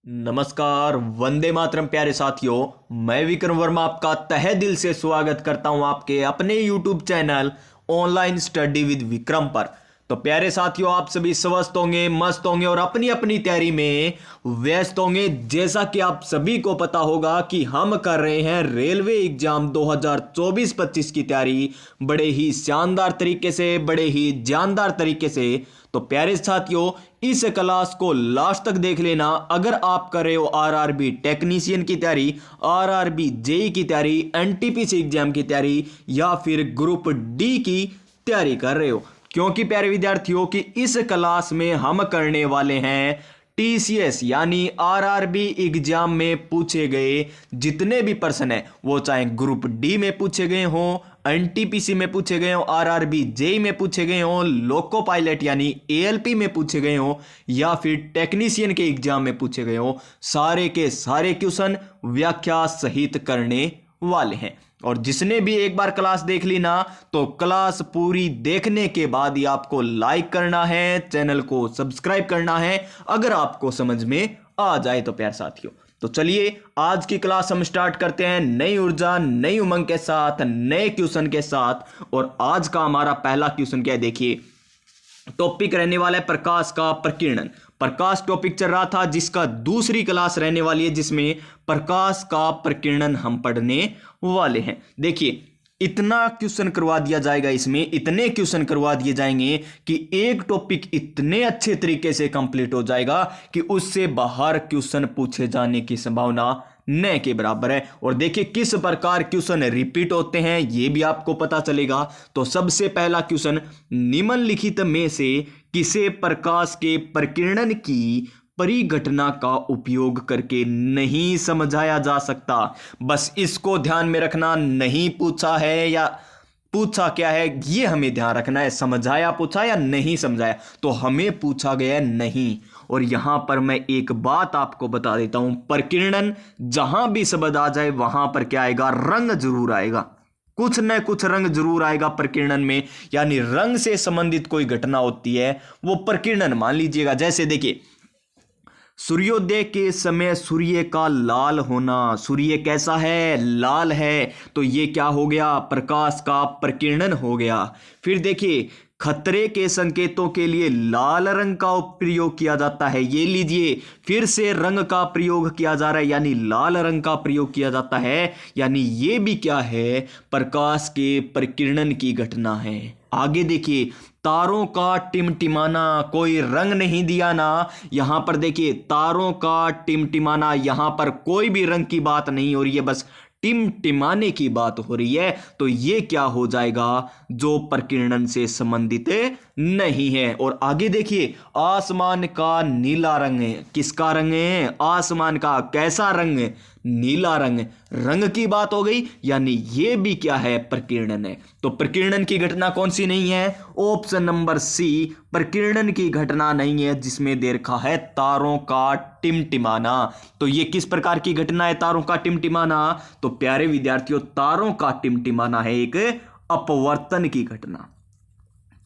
नमस्कार, वंदे मातरम प्यारे साथियों। मैं विक्रम वर्मा आपका तहे दिल से स्वागत करता हूं आपके अपने YouTube channel online study with Vikram पर। तो प्यारे साथियों, आप सभी स्वस्थ होंगे, मस्त होंगे और अपनी अपनी तैयारी में व्यस्त होंगे। जैसा कि आप सभी को पता होगा कि हम कर रहे हैं रेलवे एग्जाम 2024-25 की तैयारी बड़े ही शानदार तरीके से, बड़े ही जानदार तरीके से। तो प्यारे साथियों, इस क्लास को लास्ट तक देख लेना। अगर आप कर रहे हो आरआरबी टेक्नीशियन की तैयारी, आरआरबी जेई की तैयारी, एनटीपीसी एग्जाम की तैयारी या फिर ग्रुप डी की तैयारी कर रहे हो, क्योंकि प्यारे विद्यार्थियों की इस क्लास में हम करने वाले हैं टीसीएस यानी आरआरबी एग्जाम में पूछे गए जितने भी प्रश्न है, वो चाहे ग्रुप डी में पूछे गए हों, एनटीपीसी में पूछे गए हों, आरआरबी जेई में पूछे गए हों, लोको पायलट यानी एएलपी में पूछे गए हों या फिर टेक्नीशियन के एग्जाम में पूछे गए हों, सारे के सारे क्वेश्चन व्याख्या सहित करने वाले हैं। और जिसने भी एक बार क्लास देख ली ना, तो क्लास पूरी देखने के बाद ही आपको लाइक करना है, चैनल को सब्सक्राइब करना है, अगर आपको समझ में आ जाए तो प्यारे साथियों। तो चलिए आज की क्लास हम स्टार्ट करते हैं नई ऊर्जा, नई उमंग के साथ, नए क्वेश्चन के साथ। और आज का हमारा पहला क्वेश्चन क्या है, देखिए। टॉपिक रहने वाला है प्रकाश का प्रकीर्णन। प्रकाश टॉपिक चल रहा था, जिसका दूसरी क्लास रहने वाली है, जिसमें प्रकाश का प्रकीर्णन हम पढ़ने वाले हैं। देखिए, इतना क्वेश्चन करवा दिया जाएगा, इसमें इतने क्वेश्चन करवा दिए जाएंगे कि एक टॉपिक इतने अच्छे तरीके से कंप्लीट हो जाएगा कि उससे बाहर क्वेश्चन पूछे जाने की संभावना न के बराबर है। और देखिए किस प्रकार क्वेश्चन रिपीट होते हैं ये भी आपको पता चलेगा। तो सबसे पहला क्वेश्चन, निम्नलिखित में से किसे प्रकाश के प्रकीर्णन की परिघटना का उपयोग करके नहीं समझाया जा सकता। बस इसको ध्यान में रखना, नहीं पूछा है या पूछा क्या है ये हमें ध्यान रखना है। समझाया पूछा या नहीं समझाया, तो हमें पूछा गया नहीं। और यहां पर मैं एक बात आपको बता देता हूं, प्रकीर्णन जहां भी शब्द आ जाए वहां पर क्या आएगा, रंग जरूर आएगा, कुछ न कुछ रंग जरूर आएगा प्रकीर्णन में। यानी रंग से संबंधित कोई घटना होती है वो प्रकीर्णन मान लीजिएगा। जैसे देखिए, सूर्योदय के समय सूर्य का लाल होना, सूर्य कैसा है, लाल है, तो ये क्या हो गया, प्रकाश का प्रकीर्णन हो गया। फिर देखिए, खतरे के संकेतों के लिए लाल रंग का प्रयोग किया जाता है, ये लीजिए फिर से रंग का प्रयोग किया जा रहा है, यानी लाल रंग का प्रयोग किया जाता है। यानी ये भी क्या है, प्रकाश के प्रकीर्णन की घटना है। आगे देखिए, तारों का टिमटिमाना, कोई रंग नहीं दिया ना, यहां पर देखिए तारों का टिमटिमाना, यहां पर कोई भी रंग की बात नहीं हो रही है, बस टिमटिमाने की बात हो रही है। तो ये क्या हो जाएगा, जो प्रकीर्णन से संबंधित नहीं है। और आगे देखिए, आसमान का नीला रंग है, किसका रंग है, आसमान का, कैसा रंग, नीला रंग, रंग की बात हो गई। यानी ये भी क्या है, प्रकीर्णन है। तो प्रकीर्णन की घटना कौन सी नहीं है, ऑप्शन नंबर सी, प्रकीर्णन की घटना नहीं है, जिसमें दे रखा है तारों का टिमटिमाना। तो ये किस प्रकार की घटना है, तारों का टिमटिमाना। तो प्यारे विद्यार्थियों, तारों का टिमटिमाना है एक अपवर्तन की घटना।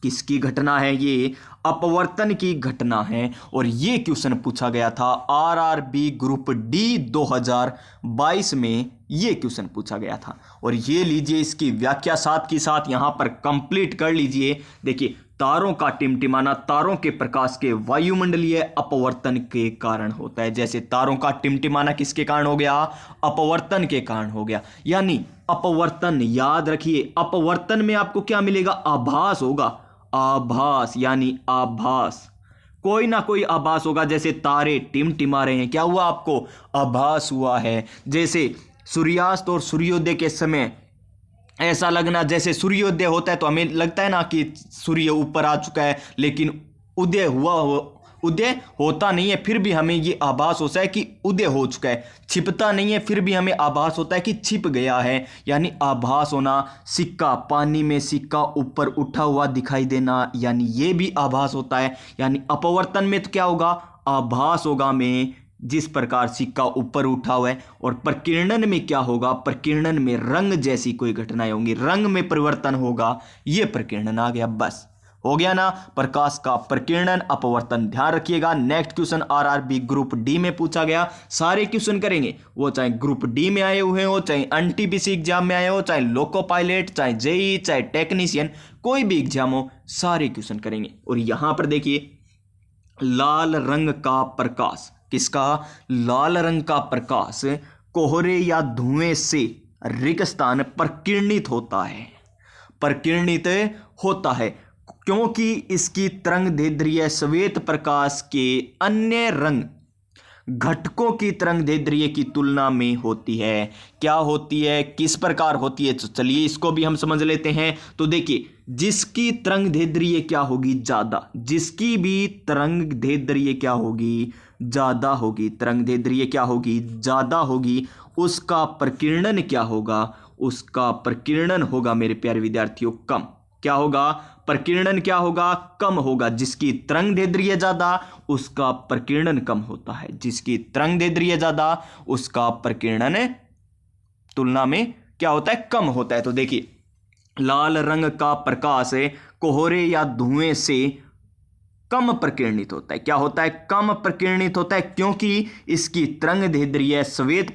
किसकी घटना है, ये अपवर्तन की घटना है। और ये क्वेश्चन पूछा गया था आरआरबी ग्रुप डी 2022 में, ये क्वेश्चन पूछा गया था। और ये लीजिए इसकी व्याख्या साथ की साथ यहां पर कंप्लीट कर लीजिए। देखिए, तारों का टिमटिमाना तारों के प्रकाश के वायुमंडलीय अपवर्तन के कारण होता है। जैसे तारों का टिमटिमाना किसके कारण हो गया, अपवर्तन के कारण हो गया। यानी अपवर्तन, याद रखिए, अपवर्तन में आपको क्या मिलेगा, आभास होगा, आभास यानी आभास, कोई ना कोई आभास होगा। जैसे तारे टिमटिमा रहे हैं, क्या हुआ, आपको आभास हुआ है। जैसे सूर्यास्त और सूर्योदय के समय ऐसा लगना, जैसे सूर्योदय होता है तो हमें लगता है ना कि सूर्य ऊपर आ चुका है, लेकिन उदय होता नहीं है, फिर भी हमें ये आभास होता है कि उदय हो चुका है। छिपता नहीं है, फिर भी हमें आभास होता है कि छिप गया है। यानी आभास होना। सिक्का, पानी में सिक्का ऊपर उठा हुआ दिखाई देना, यानी ये भी आभास होता है। यानी अपवर्तन में तो क्या होगा, आभास होगा में, जिस प्रकार सिक्का ऊपर उठा हुआ है। और प्रकीर्णन में क्या होगा, प्रकीर्णन में रंग जैसी कोई घटनाएं होंगी, रंग में परिवर्तन होगा, ये प्रकीर्णन आ गया। बस हो गया ना। प्रकाश का प्रकीर्णन अपवर्तन ध्यान रखिएगा। Next question RRB group D में पूछा गया। सारे क्वेश्चन करेंगे, वो चाहे ग्रुप डी में आए हुए हो, चाहे एनटीपीसी एग्जाम में आए हो, चाहे लोको पायलट, चाहे जेई, चाहे टेक्नीशियन, कोई भी एग्जाम हो, सारे क्वेश्चन करेंगे। और यहां पर देखिए, लाल रंग का प्रकाश, किसका? लाल रंग का प्रकाश कोहरे या धुएं से रिक्त स्थान प्रकीर्णित होता है, प्रकीर्णित होता है, क्योंकि इसकी तरंगदैर्ध्य श्वेत प्रकाश के अन्य रंग घटकों की तरंगदैर्ध्य की तुलना में होती है। क्या होती है, किस प्रकार होती है? तो चलिए इसको भी हम समझ लेते हैं। तो देखिए, जिसकी तरंगदैर्ध्य क्या होगी? ज्यादा। जिसकी भी तरंगदैर्ध्य क्या होगी? ज्यादा होगी। तरंगदैर्ध्य क्या होगी? ज्यादा होगी। उसका प्रकीर्णन क्या होगा? उसका प्रकीर्णन होगा मेरे प्यारे विद्यार्थियों कम। क्या होगा? प्रकीर्णन क्या होगा? कम होगा। जिसकी तरंगदैर्ध्य ज्यादा, उसका प्रकीर्णन कम होता है। जिसकी तरंगदैर्ध्य ज्यादा, उसका प्रकीर्णन तुलना में क्या होता है? कम होता है। तो देखिए, लाल रंग का प्रकाश कोहरे या धुएं से कम प्रकीर्णित होता है। क्या होता है? कम प्रकीर्णित होता है, क्योंकि इसकी तरंगदैर्ध्य श्वेत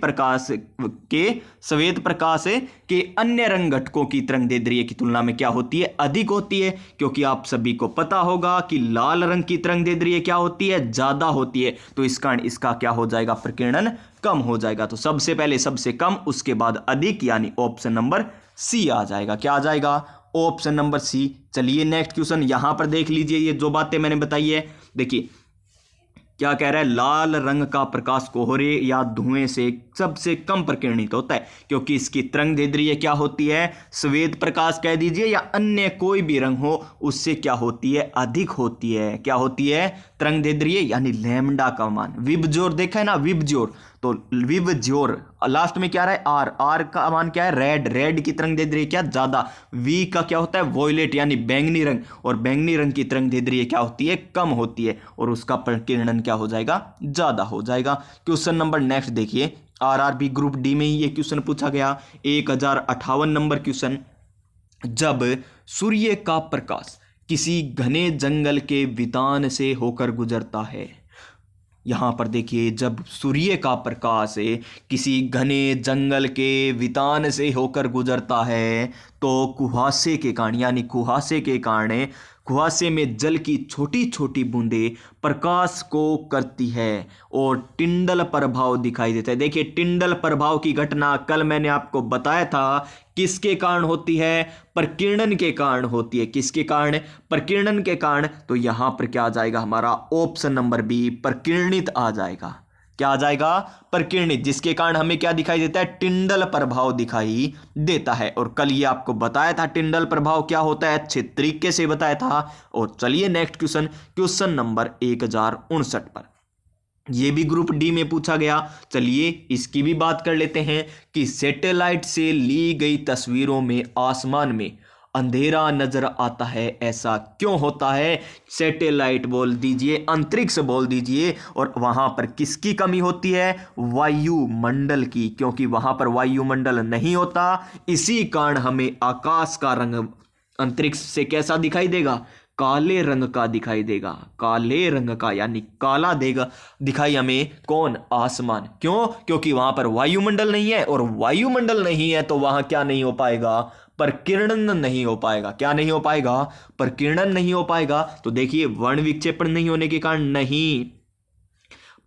प्रकाश के अन्य रंग घटकों की तरंगदैर्ध्य की तुलना में क्या होती है? अधिक होती है। क्योंकि आप सभी को पता होगा कि लाल रंग की तरंगदैर्ध्य क्या होती है? ज्यादा होती है। तो इस कारण इसका क्या हो जाएगा? प्रकीर्णन कम हो जाएगा। तो सबसे पहले सबसे कम, उसके बाद अधिक, यानी ऑप्शन नंबर सी आ जाएगा। क्या आ जाएगा? Option number C. चलिए नेक्स्ट क्वेश्चन यहां पर देख लीजिए, ये जो बातें मैंने बताई है, देखिए क्या कह रहा है? लाल रंग का प्रकाश कोहरे या धुएं से सबसे कम प्रकीर्णित होता है, क्योंकि इसकी तरंगदैर्ध्य क्या होती है? श्वेत प्रकाश कह दीजिए या अन्य कोई भी रंग हो, उससे क्या होती है? अधिक होती है। क्या होती है? तरंगदैर्ध्य यानी लैम्डा का मान। विबज्योर देखा है ना, विबज्योर, तो विबज्योर लास्ट में क्या रहा है? आर। आर का मान क्या है? रेड। रेड की तरंगदैर्ध्य क्या? ज्यादा। वी का क्या होता है? वॉयलेट यानी बैंगनी रंग, और बैंगनी रंग की तरंगदैर्ध्य क्या होती है? कम होती है, और उसका प्रकीर्णन क्या हो जाएगा? ज्यादा हो जाएगा। क्वेश्चन नंबर नेक्स्ट देखिए, आरआरबी ग्रुप डी में ही ये क्वेश्चन पूछा गया, 1058 नंबर क्वेश्चन। जब सूर्य का प्रकाश किसी घने जंगल के वितान से होकर गुजरता है, यहां पर देखिए, जब सूर्य का प्रकाश किसी घने जंगल के वितान से होकर गुजरता है, तो कुहासे के कारण, यानी कुहासे में जल की छोटी छोटी बूंदें प्रकाश को करती है और टिंडल प्रभाव दिखाई देता है। देखिए, टिंडल प्रभाव की घटना कल मैंने आपको बताया था, किसके कारण होती है? प्रकीर्णन के कारण होती है। किसके कारण? प्रकीर्णन के कारण। तो यहां पर क्या आ जाएगा? हमारा ऑप्शन नंबर बी, प्रकीर्णित आ जाएगा। क्या आ जाएगा? प्रकीर्णित, जिसके कारण हमें क्या दिखाई देता है? टिंडल प्रभाव दिखाई देता है। और कल ये आपको बताया था टिंडल प्रभाव क्या होता है, अच्छे तरीके से बताया था। और चलिए नेक्स्ट क्वेश्चन, क्वेश्चन नंबर 1059 पर, ये भी ग्रुप डी में पूछा गया। चलिए इसकी भी बात कर लेते हैं कि सैटेलाइट से ली गई तस्वीरों में आसमान में अंधेरा नजर आता है, ऐसा क्यों होता है? सैटेलाइट बोल दीजिए, अंतरिक्ष बोल दीजिए, और वहां पर किसकी कमी होती है? वायुमंडल की, क्योंकि वहां पर वायुमंडल नहीं होता। इसी कारण हमें आकाश का रंग अंतरिक्ष से कैसा दिखाई देगा? काले रंग का दिखाई देगा। काले रंग का, यानी काला देगा दिखाई हमें कौन? आसमान। क्यों? क्योंकि वहां पर वायुमंडल नहीं है, और वायुमंडल नहीं है तो वहां क्या नहीं हो पाएगा? प्रकीर्णन नहीं हो पाएगा। क्या नहीं हो पाएगा? प्रकीर्णन नहीं हो पाएगा। तो देखिए, वर्ण विक्षेपण नहीं होने के कारण नहीं,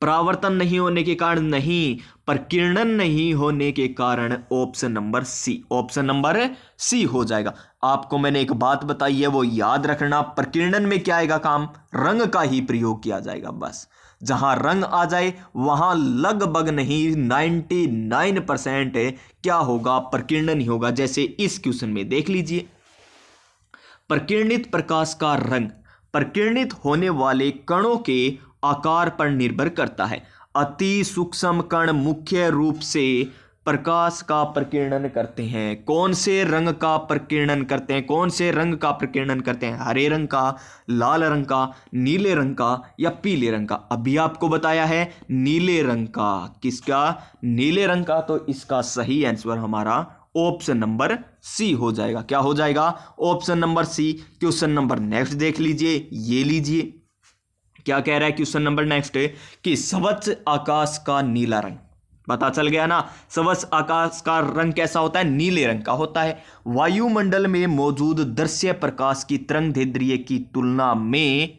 परावर्तन नहीं होने के कारण नहीं, प्रकीर्णन नहीं होने के कारण option number C, option number C हो जाएगा। आपको मैंने एक बात बताई है, वो याद रखना, प्रकीर्णन में क्या आएगा काम? रंग का ही प्रयोग किया जाएगा। बस जहां रंग आ जाए वहां लगभग नहीं 99% क्या होगा? प्रकीर्णन ही होगा। जैसे इस क्वेश्चन में देख लीजिए, प्रकीर्णित प्रकाश का रंग प्रकीर्णित होने वाले कणों के आकार पर निर्भर करता है। अति सूक्ष्म कण मुख्य रूप से प्रकाश का प्रकीर्णन करते हैं। कौन से रंग का प्रकीर्णन करते हैं? कौन से रंग का प्रकीर्णन करते हैं? हरे रंग का, लाल रंग का, नीले रंग का या पीले रंग का? अभी आपको बताया है नीले रंग का। किसका? नीले रंग का। तो इसका सही आंसर हमारा ऑप्शन नंबर सी हो जाएगा। क्या हो जाएगा? Option number C. Question number next देख लीजिए, ये लीजिए क्या कह रहा है क्वेश्चन नंबर नेक्स्ट कि स्वच्छ आकाश का नीला रंग। पता चल गया ना, स्वच्छ आकाश का रंग कैसा होता है? नीले रंग का होता है। वायुमंडल में मौजूद दृश्य प्रकाश की तरंगदैर्ध्य की तुलना में,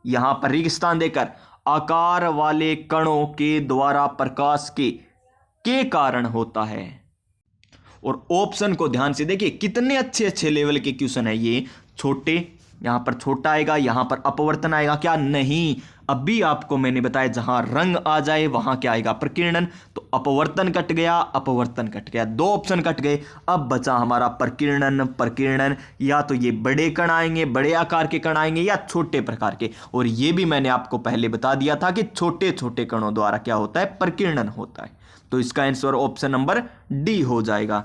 यहां पर रिक्त स्थान देकर, आकार वाले कणों के द्वारा प्रकाश के कारण होता है। और ऑप्शन को ध्यान से देखिए, कितने अच्छे अच्छे लेवल के क्वेश्चन है ये। छोटे, यहां पर छोटा आएगा, यहां पर अपवर्तन आएगा क्या? नहीं, अभी आपको मैंने बताया जहां रंग आ जाए वहां क्या आएगा? प्रकीर्णन। तो अपवर्तन कट गया, अपवर्तन कट गया, दो ऑप्शन कट गए। अब बचा हमारा प्रकीर्णन। प्रकीर्णन या तो ये बड़े कण आएंगे, बड़े आकार के कण आएंगे, या छोटे प्रकार के। और ये भी मैंने आपको पहले बता दिया था कि छोटे छोटे कणों द्वारा क्या होता है? प्रकीर्णन होता है। तो इसका आंसर ऑप्शन नंबर डी हो जाएगा।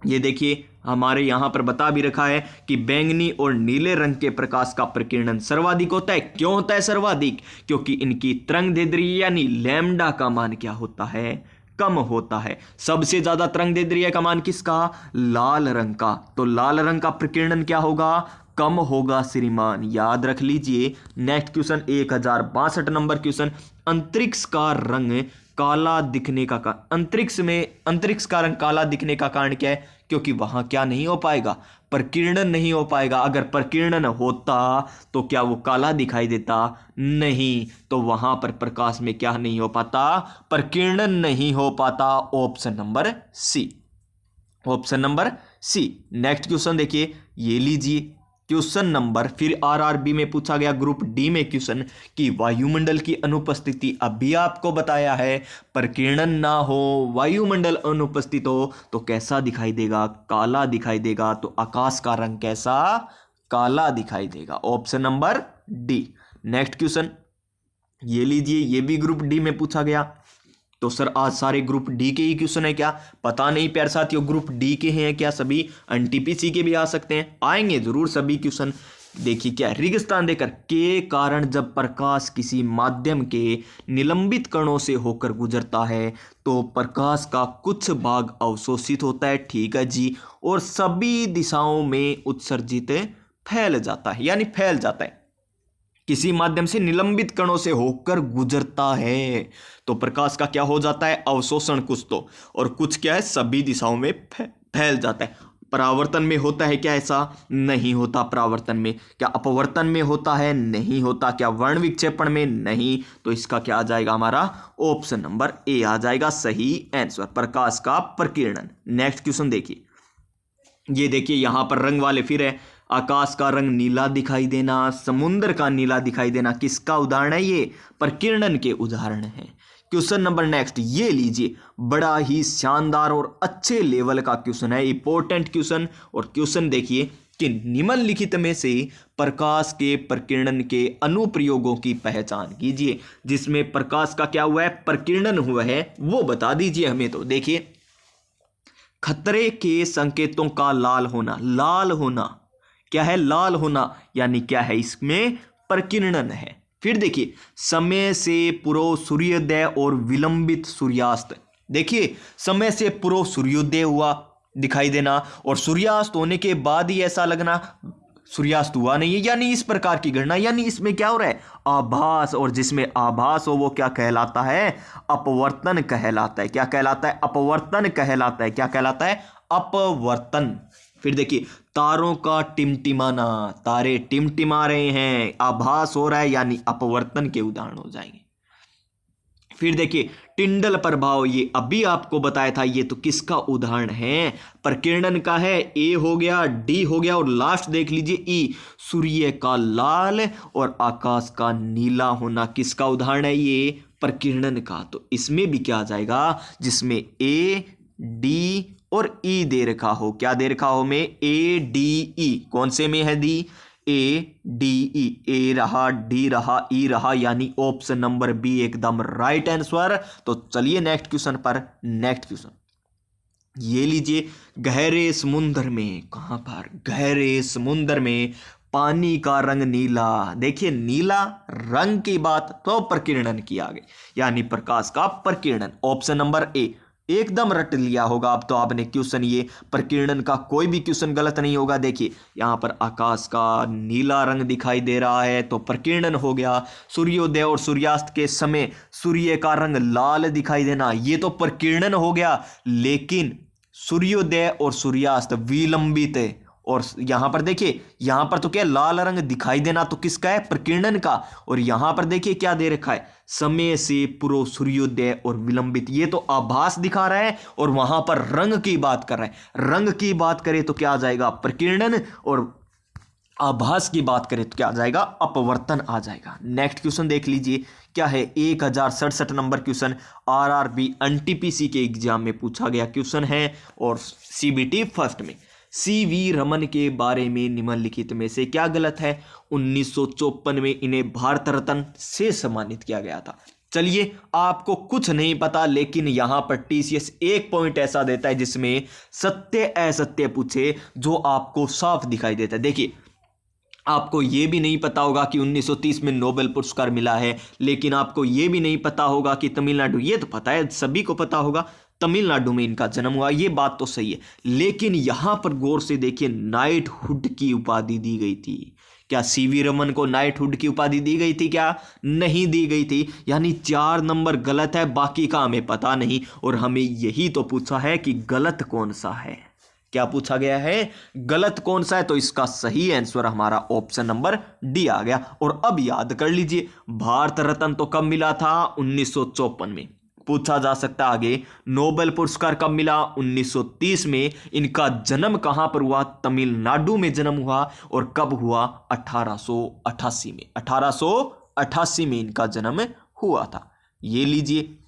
ये देखिए हमारे यहां पर बता भी रखा है कि बैंगनी और नीले रंग के प्रकाश का प्रकीर्णन सर्वाधिक होता है। क्यों होता है सर्वाधिक? क्योंकि इनकी तरंगदैर्ध्य यानी लैम्डा का मान क्या होता है? कम होता है। सबसे ज्यादा तरंगदैर्ध्य का मान किसका? लाल रंग का। तो लाल रंग का प्रकीर्णन क्या होगा? कम होगा श्रीमान, याद रख लीजिए। Next question 1062 number question. अंतरिक्ष का रंग काला दिखने का अंतरिक्ष का रंग काला दिखने का कारण क्या है? क्योंकि वहां क्या नहीं हो पाएगा? प्रकीर्णन नहीं हो पाएगा। अगर प्रकीर्णन होता तो क्या वो काला दिखाई देता? नहीं। तो वहां पर प्रकाश में क्या नहीं हो पाता? प्रकीर्णन नहीं हो पाता। Option number C. Option number C. Next question देखिए, ये लीजिए क्वेश्चन नंबर, फिर आरआरबी में पूछा गया ग्रुप डी में क्वेश्चन कि वायुमंडल की अनुपस्थिति, अभी आपको बताया है प्रकीर्णन ना हो, वायुमंडल अनुपस्थित हो तो कैसा दिखाई देगा? काला दिखाई देगा। तो आकाश का रंग कैसा? काला दिखाई देगा। Option number D. Next question ये लीजिए, ये भी ग्रुप डी में पूछा गया। तो सर आज सारे ग्रुप डी के ही क्वेश्चन है क्या? पता नहीं प्यारे साथियों, ग्रुप डी के हैं क्या सभी? एनटीपीसी के भी आ सकते हैं, आएंगे जरूर सभी क्वेश्चन। देखिए क्या, रिक्त स्थान देकर के कारण जब प्रकाश किसी माध्यम के निलंबित कणों से होकर गुजरता है तो प्रकाश का कुछ भाग अवशोषित होता है, ठीक है जी, और सभी दिशाओं में उत्सर्जित फैल जाता है, यानी फैल जाता है। किसी माध्यम से निलंबित कणों से होकर गुजरता है तो प्रकाश का क्या हो जाता है? अवशोषण कुछ तो, और कुछ क्या है? सभी दिशाओं में फैल जाता है। परावर्तन में होता है क्या? ऐसा नहीं होता। परावर्तन में क्या अपवर्तन में होता है? नहीं होता। क्या वर्ण विक्षेपण में? नहीं। तो इसका क्या आ जाएगा? हमारा ऑप्शन नंबर ए आ जाएगा सही आंसर, प्रकाश का प्रकीर्णन। नेक्स्ट क्वेश्चन देखिए, ये देखिए यहां पर रंग वाले फिर है। आकाश का रंग नीला दिखाई देना, समुद्र का नीला दिखाई देना, किसका उदाहरण है? ये प्रकीर्णन के उदाहरण है। क्वेश्चन नंबर नेक्स्ट ये लीजिए, बड़ा ही शानदार और अच्छे लेवल का क्वेश्चन है, इंपॉर्टेंट क्वेश्चन। और क्वेश्चन देखिए कि निम्नलिखित में से प्रकाश के प्रकीर्णन के अनुप्रयोगों की पहचान कीजिए। जिसमें प्रकाश का क्या हुआ है? प्रकीर्णन हुआ है, वो बता दीजिए हमें। तो देखिए, खतरे के संकेतों का लाल होना। लाल होना क्या है? लाल होना यानी क्या है? इसमें प्रकीर्णन है। फिर देखिए, समय से पूर्व सूर्योदय और विलंबित सूर्यास्त। देखिए समय से पूर्व सूर्योदय हुआ दिखाई देना और सूर्यास्त होने के बाद ही ऐसा लगना सूर्यास्त हुआ नहीं है, यानी इस प्रकार की गणना, यानी इसमें क्या हो रहा है? आभास। और जिसमें आभास हो वो क्या कहलाता है? अपवर्तन कहलाता है। क्या कहलाता है? अपवर्तन कहलाता है। क्या कहलाता है? अपवर्तन। फिर देखिए, तारों का टिमटिमाना, तारे टिमटिमा रहे हैं, आभास हो रहा है, यानी अपवर्तन के उदाहरण हो जाएंगे। फिर देखिए, टिंडल प्रभाव, ये अभी आपको बताया था, ये तो किसका उदाहरण है? प्रकीर्णन का है। ए हो गया, डी हो गया, और लास्ट देख लीजिए ई, सूर्य का लाल और आकाश का नीला होना किसका उदाहरण है? ये प्रकीर्णन का। तो इसमें भी क्या आ जाएगा? जिसमें ए, डी और ई दे रखा हो। क्या दे रखा हो? में ए, डी, ई। कौन से में है डी? ए, डी, ई। ए रहा, डी रहा, ई रहा, यानी ऑप्शन नंबर बी एकदम राइट आंसर। तो चलिए नेक्स्ट क्वेश्चन पर। नेक्स्ट क्वेश्चन ये लीजिए, गहरे समुद्र में, कहां पर? गहरे समुद्र में पानी का रंग नीला। देखिए नीला रंग की बात तो प्रकीर्णन की आ गई, यानी प्रकाश का प्रकीर्णन। ऑप्शन नंबर ए, एकदम रट लिया होगा अब तो आपने क्वेश्चन। ये प्रकीर्णन का कोई भी क्वेश्चन गलत नहीं होगा। देखिए यहाँ पर आकाश का नीला रंग दिखाई दे रहा है तो प्रकीर्णन हो गया। सूर्योदय और सूर्यास्त के समय सूर्य का रंग लाल दिखाई देना, ये तो प्रकीर्णन हो गया। लेकिन सूर्योदय और सूर्यास्त विलंबित है, और यहां पर देखिए, यहां पर तो क्या लाल रंग दिखाई देना तो किसका है, प्रकीर्णन का। और यहां पर देखिए क्या दे रखा है, समय से पूर्व सूर्योदय और विलंबित, ये तो आभास दिखा रहा है और वहां पर रंग की बात कर रहा है। रंग की बात करें तो क्या आ जाएगा, प्रकीर्णन, और आभास की बात करें तो क्या आ जाएगा, अपवर्तन आ जाएगा। नेक्स्ट क्वेश्चन देख लीजिए क्या है, 1067 नंबर क्वेश्चन आरआरबी एनटीपीसी के एग्जाम में पूछा गया क्वेश्चन है और सीबीटी फर्स्ट में। सीवी रमन के बारे में निम्नलिखित में से क्या गलत है। 1954 में इन्हें भारत रत्न से सम्मानित किया गया था। चलिए आपको कुछ नहीं पता, लेकिन यहां पर टीसीएस एक पॉइंट ऐसा देता है जिसमें सत्य असत्य पूछे जो आपको साफ दिखाई देता है। देखिए आपको यह भी नहीं पता होगा कि 1930 में नोबेल पुरस्कार मिला है, लेकिन आपको यह भी नहीं पता होगा कि तमिलनाडु, ये तो पता है, सभी को पता होगा तमिलनाडु में इनका जन्म हुआ, ये बात तो सही है। लेकिन यहां पर गौर से देखिए, नाइटहुड की उपाधि दी गई थी। क्या सीवी रमन को नाइटहुड की उपाधि दी गई थी, क्या नहीं दी गई थी। यानी 4 नंबर गलत है, बाकी का हमें पता नहीं। और हमें यही तो पूछा है कि गलत कौन सा है, क्या पूछा गया है, गलत कौन सा है। तो इसका सही आंसर हमारा ऑप्शन नंबर डी आ गया। और अब याद कर लीजिए, भारत रत्न तो कब मिला था, 1954 में। पूछा जा सकता है आगे, नोबेल पुरस्कार कब मिला, 1930 में। इनका जन्म कहां पर हुआ, तमिलनाडु में जन्म हुआ। और कब हुआ, 1888 में। 1888 में इनका जन्म हुआ था। ये लीजिए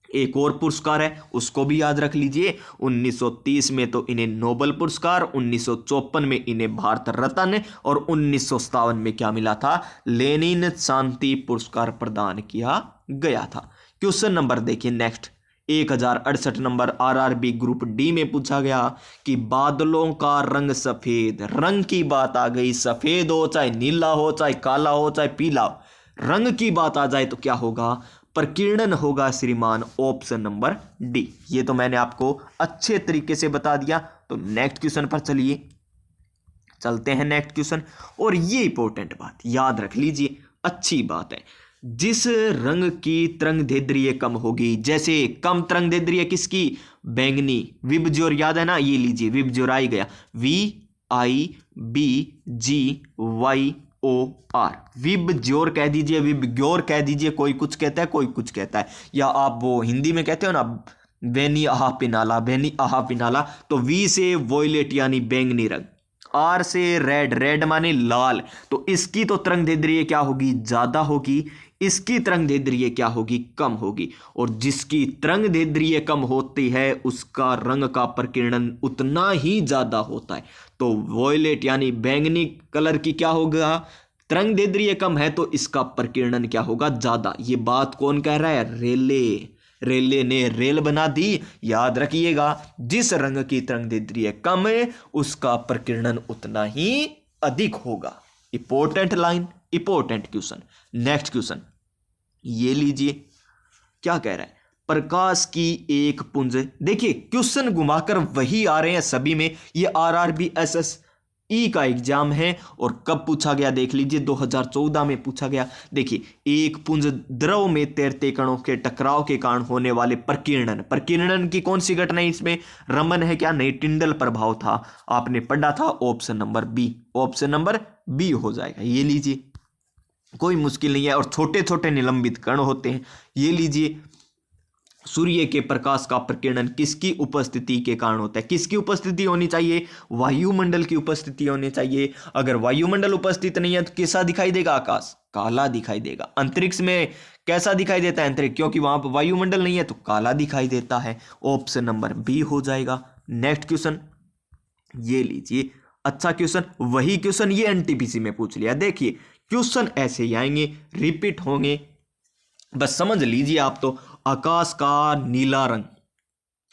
एक और पुरस्कार है, उसको भी याद रख लीजिए। 1930 में तो इन्हें नोबेल पुरस्कार, 1954 में इन्हें भारत रत्न, और 1957 में क्या मिला था, लेनिन शांति पुरस्कार प्रदान किया गया था। क्वेश्चन नंबर देखिए next, 1068 number RRB group D में पूछा गया कि बादलों का रंग सफेद। रंग की बात आ गई, सफेद हो चाहे नीला हो चाहे काला हो चाहे पीला हो, रंग की बात आ जाए तो क्या होगा, प्रकीर्णन होगा श्रीमान, ऑप्शन नंबर डी। ये तो मैंने आपको अच्छे तरीके से बता दिया। तो नेक्स्ट क्वेश्चन पर चलिए, चलते हैं नेक्स्ट क्वेश्चन। और ये इंपॉर्टेंट बात याद रख लीजिए, अच्छी बात है। जिस रंग की तरंगदैर्ध्य कम होगी, जैसे कम तरंगदैर्ध्य किसकी, बैंगनी, विबज्योर याद है ना, ये लीजिए विबज्योर आ गया, VIBGYOR, विबज्योर कह दीजिए, विबग्योर कह दीजिए, कोई कुछ कहता है कोई कुछ कहता है। या आप वो हिंदी में कहते हो ना, बेनी आहा पिनाला, बेनी आहा पिनाला। तो वी से वॉयलेट यानी बैंगनी रंग, आर से रेड, रेड माने लाल। तो इसकी तो तरंगदैर्ध्य क्या होगी, ज्यादा होगी, इसकी तरंगदैर्ध्य क्या होगी, कम होगी। और जिसकी तरंगदैर्ध्य कम होती है उसका रंग का प्रकीर्णन उतना ही ज्यादा होता है। तो वॉयलेट यानी बैंगनी कलर की क्या होगा, तरंगदैर्ध्य कम है तो इसका प्रकीर्णन क्या होगा, ज्यादा। ये बात कौन कह रहा है, रेले। रेले ने रेल बना दी। याद रखिएगा, जिस रंग की तरंगदैर्ध्य कम है उसका प्रकीर्णन उतना ही अधिक होगा। Important line, important question. Next question ये लीजिए, क्या कह रहा है, प्रकाश की एक पुंज। देखिए क्वेश्चन घुमाकर वही आ रहे हैं सभी में। ये आरआरबी एसएसई का एग्जाम है। और कब पूछा गया देख लीजिए, 2014 में पूछा गया। देखिए एक पुंज द्रव में तैरते कणों के टकराव के कारण होने वाले प्रकीर्णन, प्रकीर्णन की कौन सी घटना है इसमें, रमन है क्या, नहीं, टिंडल प्रभाव था, आपने पढ़ा था, option number B, option number B हो जाएगा। ये लीजिए कोई मुश्किल नहीं है। और छोटे छोटे निलंबित कण होते हैं। ये लीजिए, सूर्य के प्रकाश का प्रकीर्णन किसकी उपस्थिति के कारण होता है, किसकी उपस्थिति होनी चाहिए, वायुमंडल की उपस्थिति होनी चाहिए। अगर वायुमंडल उपस्थित नहीं है तो कैसा दिखाई देगा आकाश, काला दिखाई देगा। अंतरिक्ष में कैसा दिखाई देता है अंतरिक्ष, क्योंकि वहां पर वायुमंडल नहीं है तो काला दिखाई देता है। ऑप्शन नंबर बी हो जाएगा। नेक्स्ट क्वेश्चन ये लीजिए, अच्छा क्वेश्चन, वही क्वेश्चन ये एनटीपीसी में पूछ लिया। देखिए क्वेश्चन ऐसे ही आएंगे, रिपीट होंगे, बस समझ लीजिए आप। तो आकाश का नीला रंग,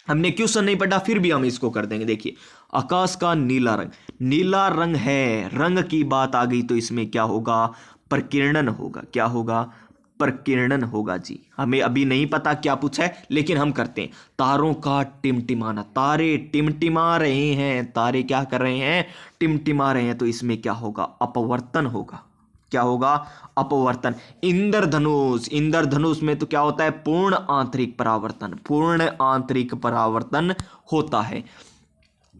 हमने क्वेश्चन नहीं पढ़ा फिर भी हम इसको कर देंगे। देखिए आकाश का नीला रंग, नीला रंग है, रंग की बात आ गई तो इसमें क्या होगा, प्रकीर्णन होगा। क्या होगा, प्रकीर्णन होगा जी। हमें अभी नहीं पता क्या पूछा है, लेकिन हम करते हैं। तारों का टिमटिमाना, तारे टिमटिमा रहे हैं, तारे क्या कर रहे हैं, टिमटिमा रहे हैं, तो इसमें क्या होगा, अपवर्तन होगा। क्या होगा, अपवर्तन। इंद्रधनुष, इंद्रधनुष में तो क्या होता है, पूर्ण आंतरिक परावर्तन, पूर्ण आंतरिक परावर्तन होता है।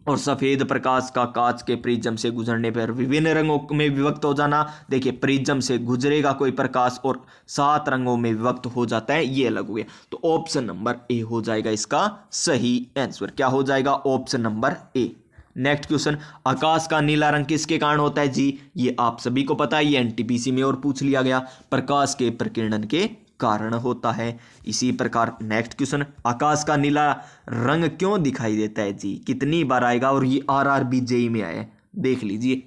और सफेद प्रकाश का कांच के प्रिज्म से गुजरने पर विभिन्न रंगों में विभक्त हो जाना। देखिए प्रिज्म से गुजरेगा कोई प्रकाश और 7 रंगों में विभक्त हो जाता है, ये अलग हो गया। तो ऑप्शन नंबर ए हो जाएगा इसका सही आंसर। क्या हो जाएगा, option number A. Next question, आकाश का नीला रंग किसके कारण होता है जी। ये आप सभी को पता है, ये एनटीपीसी में और पूछ लिया गया, प्रकाश के प्रकीर्णन के कारण होता है। इसी प्रकार नेक्स्ट क्वेश्चन, आकाश का नीला रंग क्यों दिखाई देता है जी, कितनी बार आएगा, और ये आरआरबी जेई में आया है, देख लीजिए।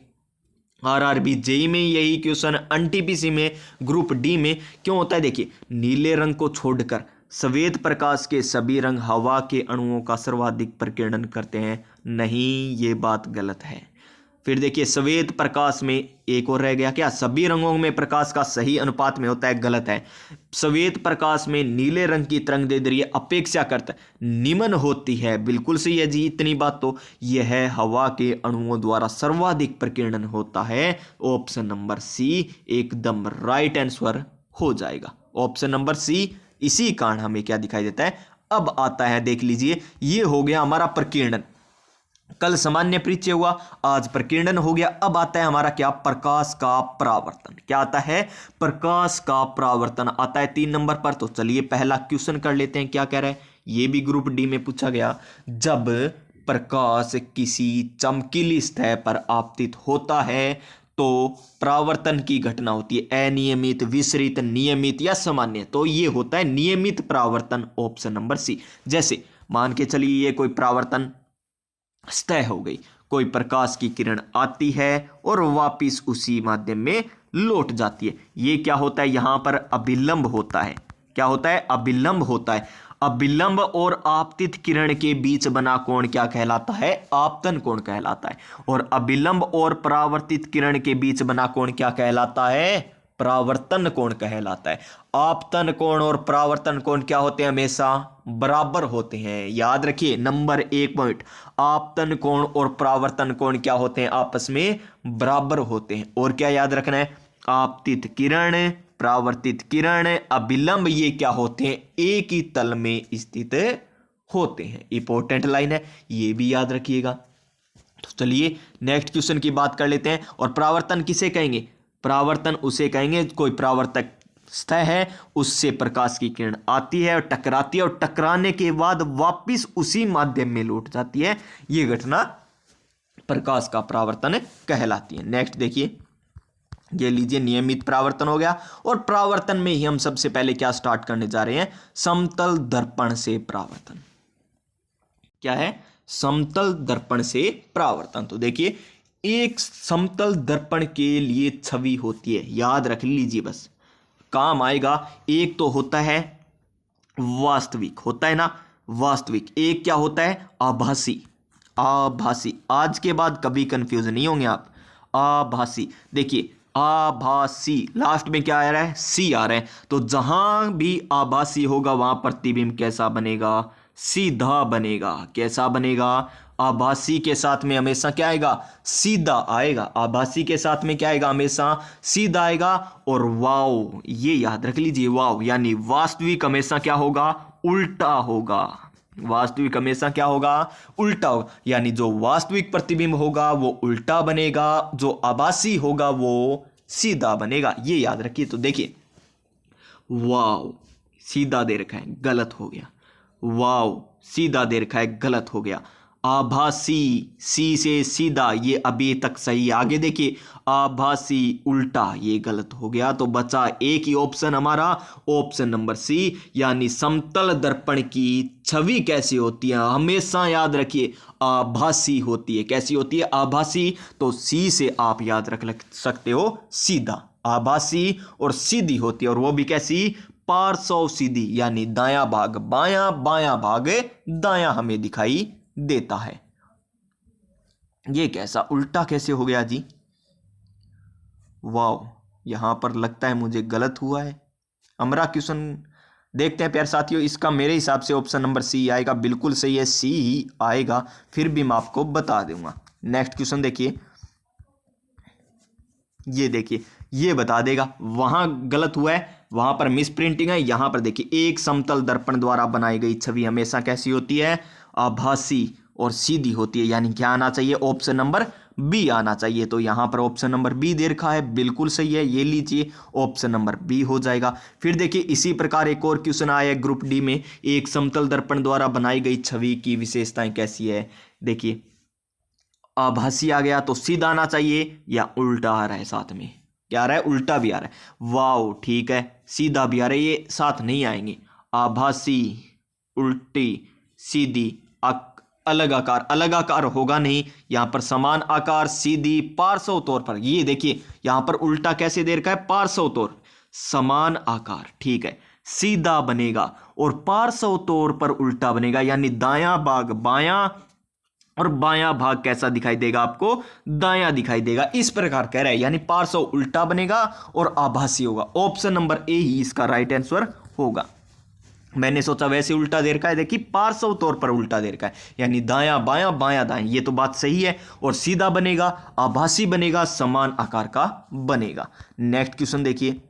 आरआरबी जेई में यही क्वेश्चन, एनटीपीसी में, ग्रुप डी में क्यों होता है। देखिए नीले रंग को छोड़कर श्वेत प्रकाश के सभी रंग हवा के अणुओं का सर्वाधिक प्रकीर्णन करते हैं, नहीं ये बात गलत है। फिर देखिए श्वेत प्रकाश में एक और रह गया, क्या सभी रंगों में प्रकाश का सही अनुपात में होता है, गलत है। श्वेत प्रकाश में नीले रंग की तरंगदैर्ध्य अपेक्षाकृत निम्न होती है, बिल्कुल सही है जी। इतनी बात तो यह हवा के अणुओं द्वारा सर्वाधिक प्रकीर्णन होता है। ऑप्शन नंबर सी एकदम राइट आंसर हो जाएगा, ऑप्शन नंबर सी। इसी कारण हमें क्या दिखाई देता है। अब आता है, देख लीजिए, ये हो गया हमारा प्रकीर्णन। कल सामान्य परिचय हुआ, आज प्रकीर्णन हो गया। अब आता है हमारा क्या, प्रकाश का परावर्तन। क्या आता है, प्रकाश का परावर्तन आता है 3 नंबर पर। तो चलिए पहला क्वेश्चन कर लेते हैं, क्या कह रहा है, ये भी ग्रुप डी में पूछा गया। जब प्रकाश किसी चमकीली सतह पर आपतित होता है तो परावर्तन की घटना होती है अनियमित, विसरित, नियमित या सामान्य। तो ये होता है नियमित परावर्तन, ऑप्शन नंबर सी। जैसे मान के चलिए ये कोई परावर्तन सतह हो गई, कोई प्रकाश की किरण आती है और वापिस उसी माध्यम में लौट जाती है, ये क्या होता है, यहां पर अभिलंब होता है। क्या होता है, अभिलंब होता है। अभिलंब और आपतित किरण के बीच बना कोण क्या कहलाता है, आपतन कोण कहलाता है। और अभिलंब और परावर्तित किरण के बीच बना कोण क्या कहलाता है, परावर्तन कोण कहलाता है। आपतन कोण और परावर्तन कोण क्या होते हैं, हमेशा बराबर होते हैं। याद रखिए नंबर 1 पॉइंट, आपतन कोण और परावर्तन कोण क्या होते हैं, आपस में बराबर होते हैं। और क्या याद रखना है, आपतित किरण, परावर्तित किरण, अभिलंब, ये क्या होते हैं, एक ही तल में स्थित होते हैं। इंपॉर्टेंट लाइन है, ये भी याद रखिएगा। तो चलिए नेक्स्ट क्वेश्चन की बात कर लेते हैं। और परावर्तन किसे कहेंगे, परावर्तन उसे कहेंगे कोई परावर्तक सतह है, उससे प्रकाश की किरण आती है और टकराती है, और टकराने के बाद वापिस उसी माध्यम में लौट जाती है, ये घटना प्रकाश का परावर्तन कहलाती है। नेक्स्ट देखिए, ये लीजिए नियमित परावर्तन हो गया। और परावर्तन में ही हम सबसे पहले क्या स्टार्ट करने जा रहे हैं, समतल दर्पण से परावर्तन। क्या है, समतल दर्पण से परावर्तन। तो देखिए एक समतल दर्पण के लिए छवि होती है, याद रख लीजिए, बस काम आएगा। एक तो होता है वास्तविक, होता है ना वास्तविक, एक क्या होता है, आभासी। आभासी, आज के बाद कभी कंफ्यूज नहीं होंगे आप। आभासी, देखिए आभासी लास्ट में क्या आ रहा है, सी आ रहा है। तो जहां भी आभासी होगा वहां प्रतिबिंब कैसा बनेगा, सीधा बनेगा। कैसा बनेगा, आभासी के साथ में हमेशा क्या आएगा, सीधा आएगा। आभासी के साथ में क्या आएगा, हमेशा सीधा आएगा। और वाव, ये याद रख लीजिए, वाव यानी वास्तविक हमेशा क्या होगा, उल्टा होगा। वास्तविक हमेशा क्या होगा, उल्टा होगा। यानी जो वास्तविक प्रतिबिंब होगा वो उल्टा बनेगा, जो आभासी होगा वो सीधा बनेगा, ये याद रखिए। तो देखिए वाव सीधा दे रखा है, गलत हो गया। वाव सीधा दे रखा है, गलत हो गया। आभासी, सी से सीधा, ये अभी तक सही। आगे देखिए आभासी उल्टा, ये गलत हो गया। तो बचा एक ही ऑप्शन हमारा, ऑप्शन नंबर सी, यानी समतल दर्पण की छवि कैसी होती है, हमेशा याद रखिए आभासी होती है। कैसी होती है, आभासी। तो सी से आप याद रख सकते हो सीधा, आभासी और सीधी होती है। और वो भी कैसी, पार्श्व सीधी, यानी दायां भाग बायां, बायां भाग दायां हमें दिखाई देता है। ये कैसा उल्टा कैसे हो गया जी, वाव, यहां पर लगता है मुझे गलत हुआ है। अमरा क्वेश्चन देखते हैं प्यारे साथियों। इसका मेरे हिसाब से ऑप्शन नंबर सी आएगा, बिल्कुल सही है, सी ही आएगा, फिर भी मैं आपको बता दूंगा। नेक्स्ट क्वेश्चन देखिए, ये देखिए, ये बता देगा, वहां गलत हुआ है, वहां पर मिस प्रिंटिंग है। यहां पर देखिए, एक समतल दर्पण द्वारा बनाई गई छवि हमेशा कैसी होती है, आभासी और सीधी होती है, यानी क्या आना चाहिए, ऑप्शन नंबर बी आना चाहिए। तो यहां पर ऑप्शन नंबर बी दे रखा है, बिल्कुल सही है, ये लीजिए, ऑप्शन नंबर बी हो जाएगा। फिर देखिए इसी प्रकार एक और क्वेश्चन आया है ग्रुप डी में, एक समतल दर्पण द्वारा बनाई गई छवि की विशेषताएं कैसी है। देखिए आभासी आ गया तो सीधा आना चाहिए, या उल्टा आ रहा है, साथ में क्या आ रहा है, उल्टा भी आ रहा है, वाओ ठीक है, सीधा भी आ रहा है, ये साथ नहीं आएंगे। आभासी, उल्टी, सीधी, अलग आकार, अलग आकार होगा नहीं, यहां पर समान आकार, सीधी, पार्श्व तौर पर। ये देखिए यहां पर उल्टा कैसे दे रखा है, पार्श्व तौर, समान आकार, ठीक है, सीधा बनेगा और पार्श्व तौर पर उल्टा बनेगा, यानी दायां भाग बायां और बायां भाग कैसा दिखाई देगा आपको, दायां दिखाई देगा, इस प्रकार कह रहा है, यानी पार्श्व उल्टा बनेगा और आभासी होगा। ऑप्शन नंबर ए ही इसका राइट आंसर होगा। मैंने सोचा वैसे उल्टा दे रखा है, देखिए पार्श्व तौर पर उल्टा दे रखा है, यानी दायां बायां बायां दाएं, ये तो बात सही है, और सीधा बनेगा, आभासी बनेगा, समान आकार का बनेगा। नेक्स्ट क्वेश्चन देखिए,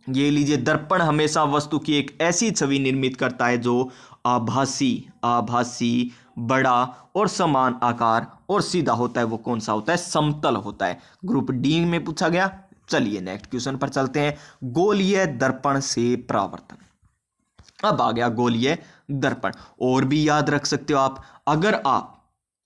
ये लीजिए, दर्पण हमेशा वस्तु की एक ऐसी छवि निर्मित करता है जो आभासी, आभासी, बड़ा और समान आकार और सीधा होता है। वो कौन सा होता है, समतल होता है, ग्रुप डी में पूछा गया। चलिए नेक्स्ट क्वेश्चन पर चलते हैं, गोलीय दर्पण से परावर्तन। अब आ गया गोलीय दर्पण, और भी याद रख सकते हो आप, अगर आप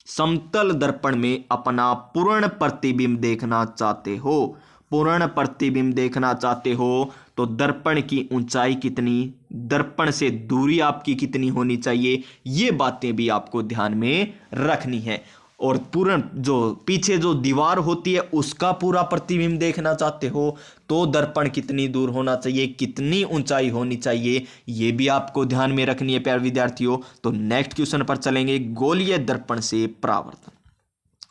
समतल दर्पण में अपना पूर्ण प्रतिबिंब देखना चाहते हो, पूर्ण प्रतिबिंब देखना चाहते हो, तो दर्पण की ऊंचाई कितनी, दर्पण से दूरी आपकी कितनी होनी चाहिए, ये बातें भी आपको ध्यान में रखनी है। और पूर्ण जो पीछे जो दीवार होती है उसका पूरा प्रतिबिंब देखना चाहते हो तो दर्पण कितनी दूर होना चाहिए, कितनी ऊंचाई होनी चाहिए, ये भी आपको ध्यान में रखनी है प्यारे विद्यार्थियों। तो नेक्स्ट क्वेश्चन पर चलेंगे, गोलीय दर्पण से परावर्तन,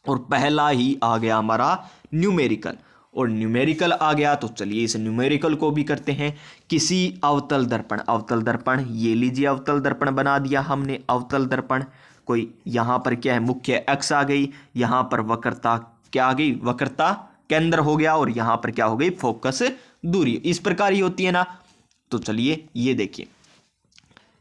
और पहला ही आ गया हमारा न्यूमेरिकल, और न्यूमेरिकल आ गया तो चलिए इस न्यूमेरिकल को भी करते हैं। किसी अवतल दर्पण, अवतल दर्पण, ये लीजिए अवतल दर्पण बना दिया हमने, अवतल दर्पण, कोई यहाँ पर क्या है, मुख्य अक्ष आ गई, यहाँ पर वक्रता क्या आ गई, वक्रता केंद्र हो गया, और यहाँ पर क्या हो गई, फोकस दूरी, इस प्रकार ही होती है ना। तो चलिए ये देखिए,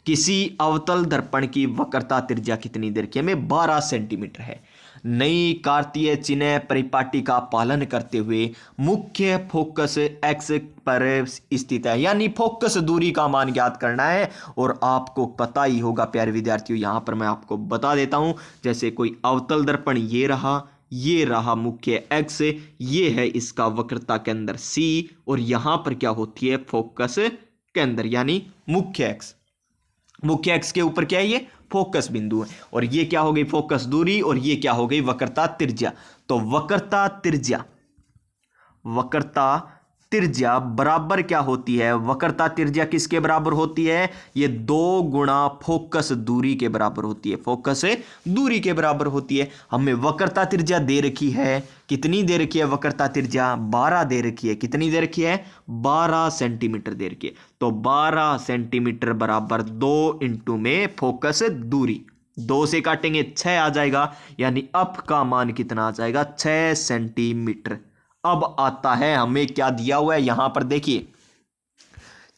किसी अवतल दर्पण की वक्रता त्रिज्या कितनी देर की, हमें 12 सेंटीमीटर है। नई कार्तीय चिन्ह परिपाटी का पालन करते हुए मुख्य फोकस एक्स पर स्थित है, यानी फोकस दूरी का मान ज्ञात करना है। और आपको पता ही होगा प्यारे विद्यार्थियों, यहां पर मैं आपको बता देता हूं, जैसे कोई अवतल दर्पण ये रहा मुख्य एक्स, ये है इसका वक्रता केंद्र सी, और यहां पर क्या होती है, फोकस केंद्र, यानी मुख्य एक्स, मुख्य एक्स के ऊपर क्या है, ये फोकस बिंदु है, और ये क्या हो गई, फोकस दूरी, और ये क्या हो गई, वक्रता त्रिज्या। तो वक्रता त्रिज्या, वक्रता त्रिज्या बराबर क्या होती है, वक्रता त्रिज्या किसके बराबर होती है, ये 2 गुणा फोकस दूरी के बराबर होती है, फोकस दूरी के बराबर होती है। हमें वक्रता त्रिज्या दे रखी है, कितनी दे रखी है, वक्रता त्रिज्या 12 दे रखी है, कितनी दे रखी है, 12 सेंटीमीटर दे रखी है। तो 12 सेंटीमीटर बराबर 2 इंटू में फोकस दूरी, 2 से काटेंगे 6 आ जाएगा, यानी अप का मान कितना आ जाएगा, 6 सेंटीमीटर। अब आता है हमें क्या दिया हुआ है, यहां पर देखिए,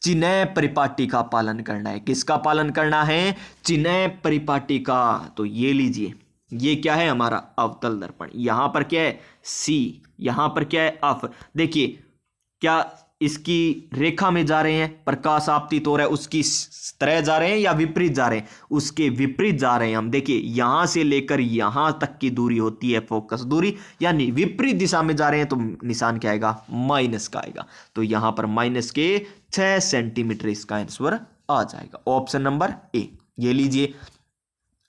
चिन्ह परिपाटी का पालन करना है, किसका पालन करना है, चिन्ह परिपाटी का। तो ये लीजिए, ये क्या है हमारा अवतल दर्पण, यहां पर क्या है सी, यहां पर क्या है अफ। देखिए क्या इसकी रेखा में जा रहे हैं, प्रकाश आपतित हो रहा है, उसकी तरह जा रहे हैं या विपरीत जा रहे हैं, उसके विपरीत जा रहे हैं हम। देखिए यहां से लेकर यहां तक की दूरी होती है फोकस दूरी, यानी विपरीत दिशा में जा रहे हैं तो निशान क्या आएगा, माइनस का आएगा। तो यहां पर माइनस के 6 सेंटीमीटर इसका आंसर आ जाएगा, ऑप्शन नंबर ए। ये लीजिए,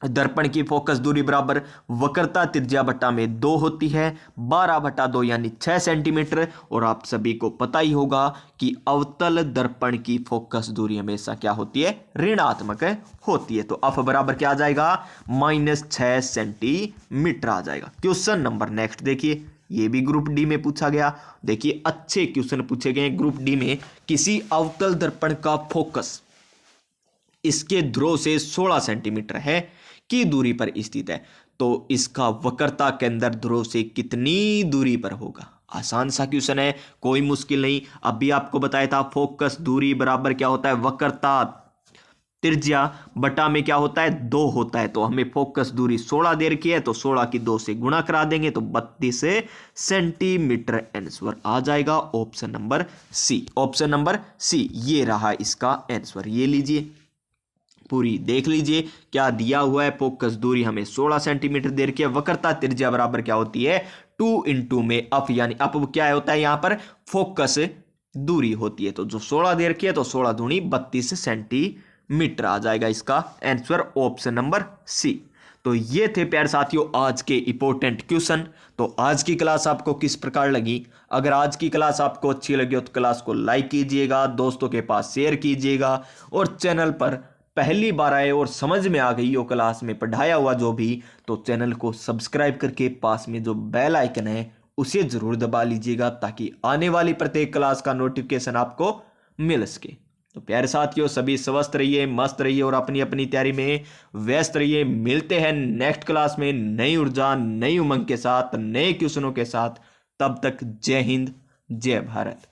दर्पण की फोकस दूरी बराबर वक्रता त्रिज्या बटा में 2 होती है, 12/2 यानी 6 सेंटीमीटर। और आप सभी को पता ही होगा कि अवतल दर्पण की फोकस दूरी हमेशा क्या होती है, ऋणात्मक होती है। तो अफ बराबर क्या आ जाएगा, -6 सेंटीमीटर आ जाएगा। क्वेश्चन नंबर नेक्स्ट देखिए, ये भी ग्रुप डी में पूछा गया। देखिए अच्छे क्वेश्चन पूछे गए ग्रुप डी में। किसी अवतल दर्पण का फोकस इसके ध्रुव से 16 सेंटीमीटर है की दूरी पर स्थित है, तो इसका वक्रता केंद्र ध्रुव से कितनी दूरी पर होगा। आसान सा क्वेश्चन है, कोई मुश्किल नहीं। अभी आपको बताया था फोकस दूरी बराबर क्या होता है, वक्रता त्रिज्या बटा में क्या होता है, 2 होता है। तो हमें फोकस दूरी 16 दे रखी है, तो 16 की 2 से गुणा करा देंगे तो 32 सेंटीमीटर आंसर आ जाएगा। Option number C, option number C ये रहा इसका आंसर। ये लीजिए पूरी देख लीजिए क्या दिया हुआ है। फोकस दूरी हमें 16 सेंटीमीटर दे रखी है, वक्रता त्रिज्या बराबर क्या होती है 2 इंटू में अप, यानी अप क्या होता है यहाँ पर फोकस दूरी होती है। तो जो 16 दे रखी है तो 16 दूनी 32 सेंटीमीटर आ जाएगा इसका आंसर, ऑप्शन नंबर सी। तो ये थे प्यारे साथियों आज के इंपॉर्टेंट क्वेश्चन। तो आज की क्लास आपको किस प्रकार लगी? अगर आज की क्लास आपको अच्छी लगी हो तो क्लास को लाइक कीजिएगा, दोस्तों के पास शेयर कीजिएगा, और चैनल पर पहली बार आए और समझ में आ गई हो क्लास में पढ़ाया हुआ जो भी, तो चैनल को सब्सक्राइब करके पास में जो बेल आइकन है उसे जरूर दबा लीजिएगा, ताकि आने वाली प्रत्येक क्लास का नोटिफिकेशन आपको मिल सके। तो प्यारे साथियों सभी स्वस्थ रहिए, मस्त रहिए और अपनी अपनी तैयारी में व्यस्त रहिए। मिलते हैं नेक्स्ट क्लास में नई ऊर्जा नई उमंग के साथ, नए क्वेश्चनों के साथ। तब तक जय हिंद, जय भारत।